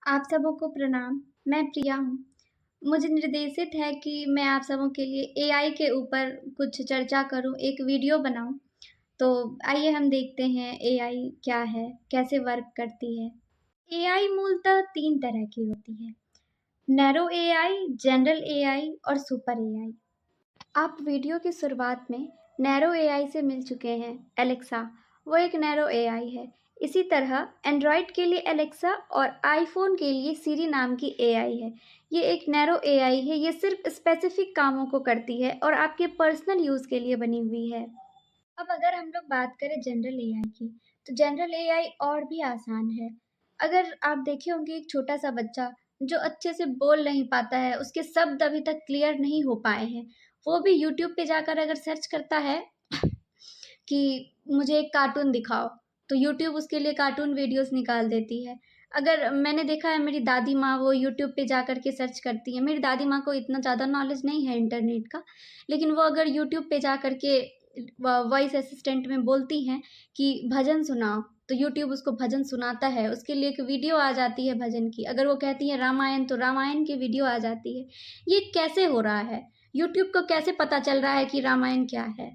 आप सबों को प्रणाम। मैं प्रिया हूँ। मुझे निर्देशित है कि मैं आप सबों के लिए एआई के ऊपर कुछ चर्चा करूँ, एक वीडियो बनाऊँ। तो आइए हम देखते हैं एआई क्या है, कैसे वर्क करती है। एआई मूलतः 3 तरह की होती है। नैरो एआई, जनरल एआई और सुपर एआई। आप वीडियो की शुरुआत में नैरो एआई से मिल चुके हैं। एलेक्सा वो एक नैरो एआई है। इसी तरह एंड्रॉयड के लिए एलेक्सा और आईफोन के लिए सीरी नाम की एआई है। ये एक नैरो एआई है। ये सिर्फ स्पेसिफिक कामों को करती है और आपके पर्सनल यूज़ के लिए बनी हुई है। अब अगर हम लोग बात करें जनरल एआई की, तो जनरल एआई और भी आसान है। अगर आप देखे होंगे एक छोटा सा बच्चा जो अच्छे से बोल नहीं पाता है, उसके शब्द अभी तक क्लियर नहीं हो पाए हैं, वो भी यूट्यूब पे जाकर अगर सर्च करता है कि मुझे एक कार्टून दिखाओ, तो यूट्यूब उसके लिए कार्टून वीडियोस निकाल देती है। अगर मैंने देखा है मेरी दादी माँ वो यूट्यूब पे जा कर के सर्च करती है। मेरी दादी माँ को इतना ज़्यादा नॉलेज नहीं है इंटरनेट का, लेकिन वो अगर यूट्यूब पे जा कर के वॉइस असिस्टेंट में बोलती हैं कि भजन सुनाओ, तो यूट्यूब उसको भजन सुनाता है। उसके लिए एक वीडियो आ जाती है भजन की। अगर वो कहती है रामायण, तो रामायण की वीडियो आ जाती है। ये कैसे हो रहा है? यूट्यूब को कैसे पता चल रहा है कि रामायण क्या है?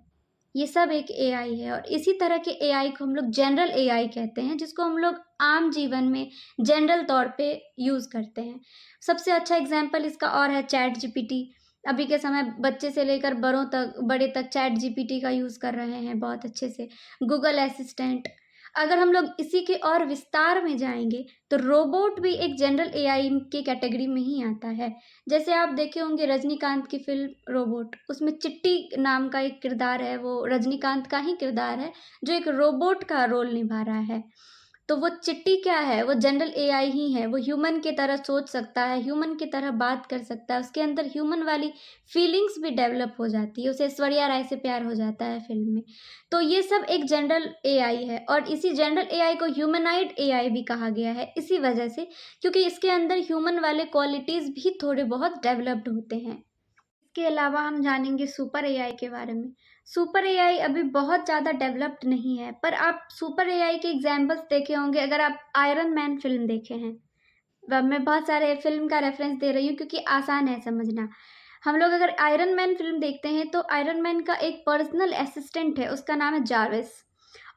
ये सब एक एआई है। और इसी तरह के एआई को हम लोग जनरल एआई कहते हैं, जिसको हम लोग आम जीवन में जनरल तौर पे यूज़ करते हैं। सबसे अच्छा एग्जाम्पल इसका और है चैट जीपीटी। अभी के समय बच्चे से लेकर बड़े तक चैट जीपीटी का यूज़ कर रहे हैं बहुत अच्छे से। Google assistant. अगर हम लोग इसी के और विस्तार में जाएंगे, तो रोबोट भी एक जनरल एआई के कैटेगरी में ही आता है। जैसे आप देखे होंगे रजनीकांत की फ़िल्म रोबोट, उसमें चिट्टी नाम का एक किरदार है, वो रजनीकांत का ही किरदार है, जो एक रोबोट का रोल निभा रहा है। तो वो चिट्टी क्या है? वो जनरल एआई ही है। वो ह्यूमन की तरह सोच सकता है, ह्यूमन की तरह बात कर सकता है, उसके अंदर ह्यूमन वाली फीलिंग्स भी डेवलप हो जाती है, उसे ऐश्वर्या राय से प्यार हो जाता है फ़िल्म में। तो ये सब एक जनरल एआई है और इसी जनरल एआई को ह्यूमनॉइड एआई भी कहा गया है, इसी वजह से, क्योंकि इसके अंदर ह्यूमन वाले क्वालिटीज़ भी थोड़े बहुत डेवलप्ड होते हैं। इसके अलावा हम जानेंगे सुपर एआई के बारे में। सुपर एआई अभी बहुत ज़्यादा डेवलप्ड नहीं है, पर आप सुपर एआई के एग्जाम्पल्स देखे होंगे अगर आप आयरन मैन फ़िल्म देखे हैं। मैं बहुत सारे फ़िल्म का रेफ़रेंस दे रही हूँ क्योंकि आसान है समझना। हम लोग अगर आयरन मैन फ़िल्म देखते हैं, तो आयरन मैन का एक पर्सनल असिस्टेंट है, उसका नाम है जार्विस।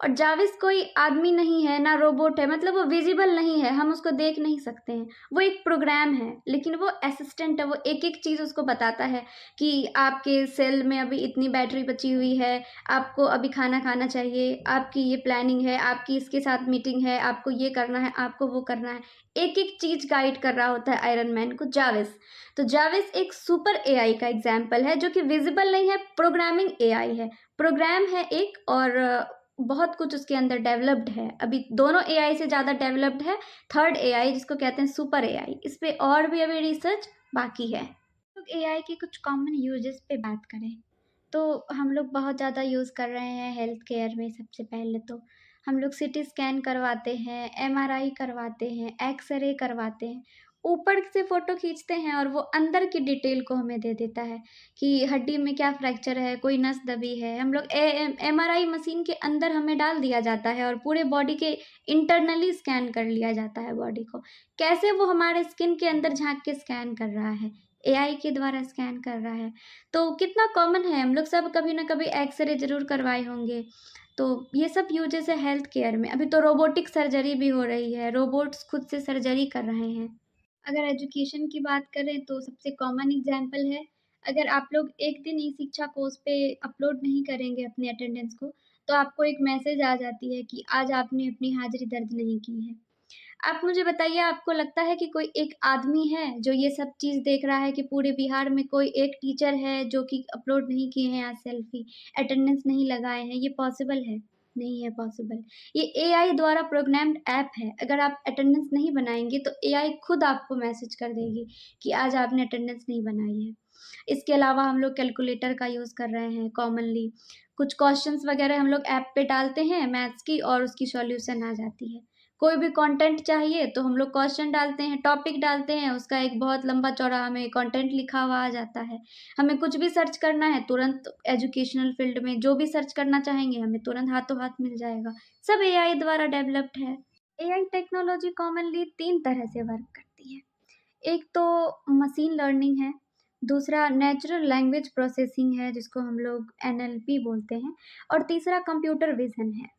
और जार्विस कोई आदमी नहीं है, ना रोबोट है, मतलब वो विज़िबल नहीं है, हम उसको देख नहीं सकते हैं। वो एक प्रोग्राम है, लेकिन वो असिस्टेंट है। वो एक-एक चीज़ उसको बताता है कि आपके सेल में अभी इतनी बैटरी बची हुई है, आपको अभी खाना खाना चाहिए, आपकी ये प्लानिंग है, आपकी इसके साथ मीटिंग है, आपको ये करना है, आपको वो करना है। एक-एक चीज़ गाइड कर रहा होता है आयरन मैन को जाविस। तो जाविस एक सुपर एआई का एग्ज़ाम्पल है, जो कि विज़िबल नहीं है, प्रोग्रामिंग एआई है। प्रोग्राम है एक और बहुत कुछ उसके अंदर डेवलप्ड है। अभी दोनों एआई से ज़्यादा डेवलप्ड है थर्ड एआई, जिसको कहते हैं सुपर एआई। इस पे और भी अभी रिसर्च बाकी है। तो एआई के कुछ कॉमन यूजेस पे बात करें, तो हम लोग बहुत ज़्यादा यूज़ कर रहे हैं हेल्थ केयर में। सबसे पहले तो हम लोग सीटी स्कैन करवाते हैं, एमआरआई करवाते हैं, एक्स-रे करवाते हैं। ऊपर से फ़ोटो खींचते हैं और वो अंदर की डिटेल को हमें दे देता है कि हड्डी में क्या फ्रैक्चर है, कोई नस दबी है। हम लोग एमआरआई मशीन के अंदर हमें डाल दिया जाता है और पूरे बॉडी के इंटरनली स्कैन कर लिया जाता है बॉडी को। कैसे? वो हमारे स्किन के अंदर झाँक के स्कैन कर रहा है, एआई के द्वारा स्कैन कर रहा है। तो कितना कॉमन है, हम लोग सब कभी ना कभी एक्स-रे ज़रूर करवाए होंगे। तो ये सब यूजेस है हेल्थ केयर में। अभी तो रोबोटिक सर्जरी भी हो रही है, रोबोट्स खुद से सर्जरी कर रहे हैं। अगर एजुकेशन की बात करें, तो सबसे कॉमन एग्जाम्पल है, अगर आप लोग एक दिन ई-शिक्षा कोर्स पे अपलोड नहीं करेंगे अपने अटेंडेंस को, तो आपको एक मैसेज आ जाती है कि आज आपने अपनी हाज़िरी दर्ज नहीं की है। आप मुझे बताइए, आपको लगता है कि कोई एक आदमी है जो ये सब चीज़ देख रहा है कि पूरे बिहार में कोई एक टीचर है जो कि अपलोड नहीं किए हैं आज सेल्फी, अटेंडेंस नहीं लगाए हैं, ये पॉसिबल है? नहीं है पॉसिबल। ये एआई द्वारा प्रोग्राम्ड ऐप है। अगर आप अटेंडेंस नहीं बनाएँगे, तो एआई खुद आपको मैसेज कर देगी कि आज आपने अटेंडेंस नहीं बनाई है। इसके अलावा हम लोग कैलकुलेटर का यूज़ कर रहे हैं कॉमनली। कुछ क्वेश्चन्स वगैरह हम लोग ऐप पे डालते हैं मैथ्स की, और उसकी सॉल्यूशन आ जाती है। कोई भी कंटेंट चाहिए तो हम लोग क्वेश्चन डालते हैं, टॉपिक डालते हैं, उसका एक बहुत लंबा-चौड़ा हमें कंटेंट लिखा हुआ आ जाता है। हमें कुछ भी सर्च करना है, तुरंत एजुकेशनल फ़ील्ड में जो भी सर्च करना चाहेंगे, हमें तुरंत हाथों-हाथ मिल जाएगा। सब एआई द्वारा डेवलप्ड है। एआई टेक्नोलॉजी कॉमनली 3 तरह से वर्क करती है। एक तो मशीन लर्निंग है, दूसरा नेचुरल लैंग्वेज प्रोसेसिंग है जिसको हम लोग एनएलपी बोलते हैं और तीसरा कंप्यूटर विज़न है।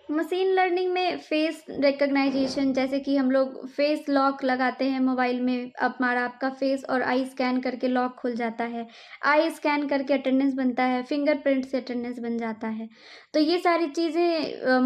मशीन लर्निंग में फेस रिकग्नाइजेशन जैसे कि हम लोग फेस लॉक लगाते हैं मोबाइल में, हमारा आपका फेस और आई स्कैन करके लॉक खुल जाता है, आई स्कैन करके अटेंडेंस बनता है, फिंगरप्रिंट से अटेंडेंस बन जाता है। तो ये सारी चीज़ें